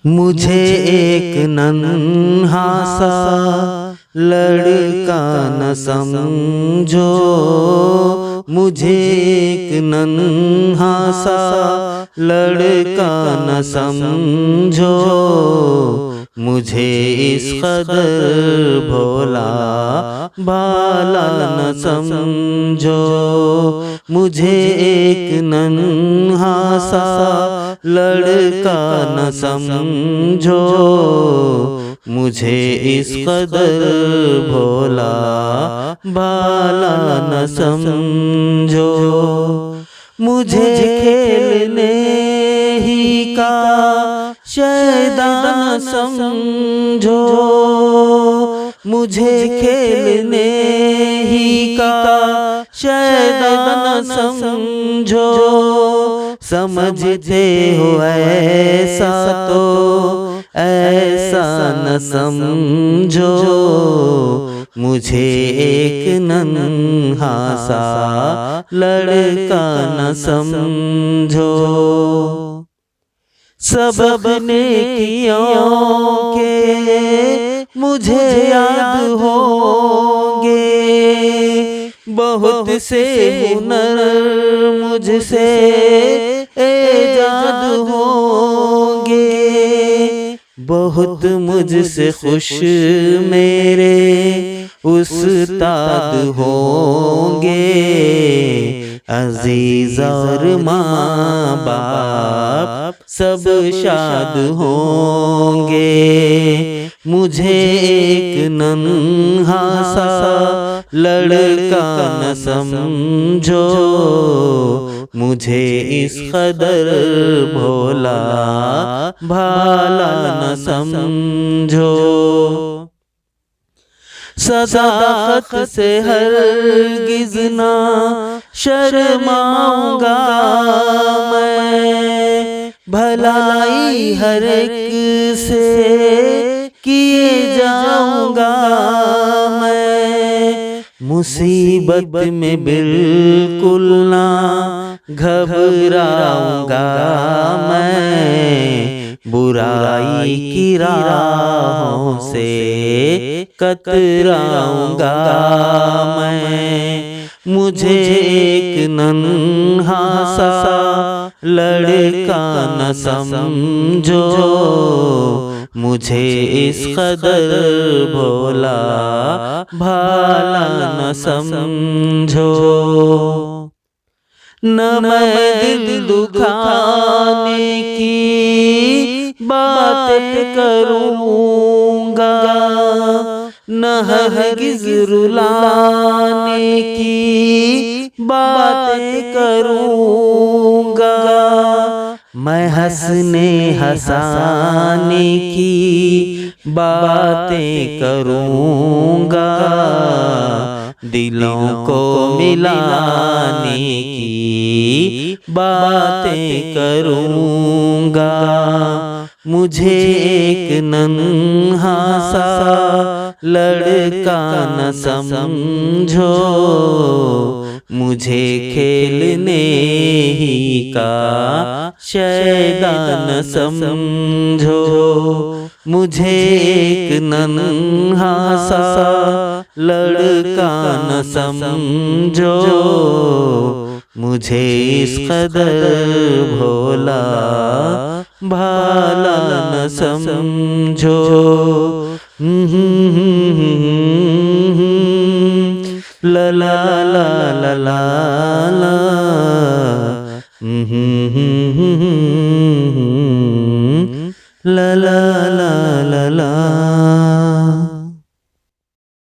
मुझे एक नन्हा सा लड़का न समझो, मुझे एक नन्हा सा लड़का न समझो, मुझे इस कदर भोला भाला न समझो। मुझे एक नन्हा सा लड़का न समझो, मुझे इस कदर भोला भाला न समझो। मुझे खेलने ही का शैतान समझो, मुझे खेलने ही का शैतान समझो। समझते हो ऐसा तो ऐसा न समझो, मुझे एक नन्हा सा लड़का न समझो। सब नेकियों के मुझे याद होंगे, बहुत से हुनर मुझसे ऐजाद होंगे, बहुत मुझसे खुश मेरे उस्ताद होंगे। अजीज और माँ बाप सब शाद होंगे, मुझे एक नन्हा सा लड़का न समझो, मुझे इस कदर भोला भाला न समझो। सदाकत से हरगिज़ ना शर्माऊंगा मैं, भलाई हर एक से किए जाऊंगा मैं। मुसीबत में बिल्कुल ना घबराऊंगा मैं, बुराई की राहों से कतराऊंगा मैं। मुझे एक नन्हा सा लड़का न समझो, मुझे इस कदर भोला भाला न समझो। न मैं दिल दुखाने की बातें करूँगा, न हरगिज़ रुलाने की बातें करूँगा। मैं हंसने हंसाने की बातें करूँगा, दिलों को मिलाने की बातें करूँगा। मुझे एक नन्हा सा लड़का न समझो, मुझे खेलने ही का शैतान समझो। मुझे एक नन्हा सा लड़का न समझो, मुझे इस कदर भोला भाला न समझो। ला ला ला ला ला ला, ला ला ला ला ला।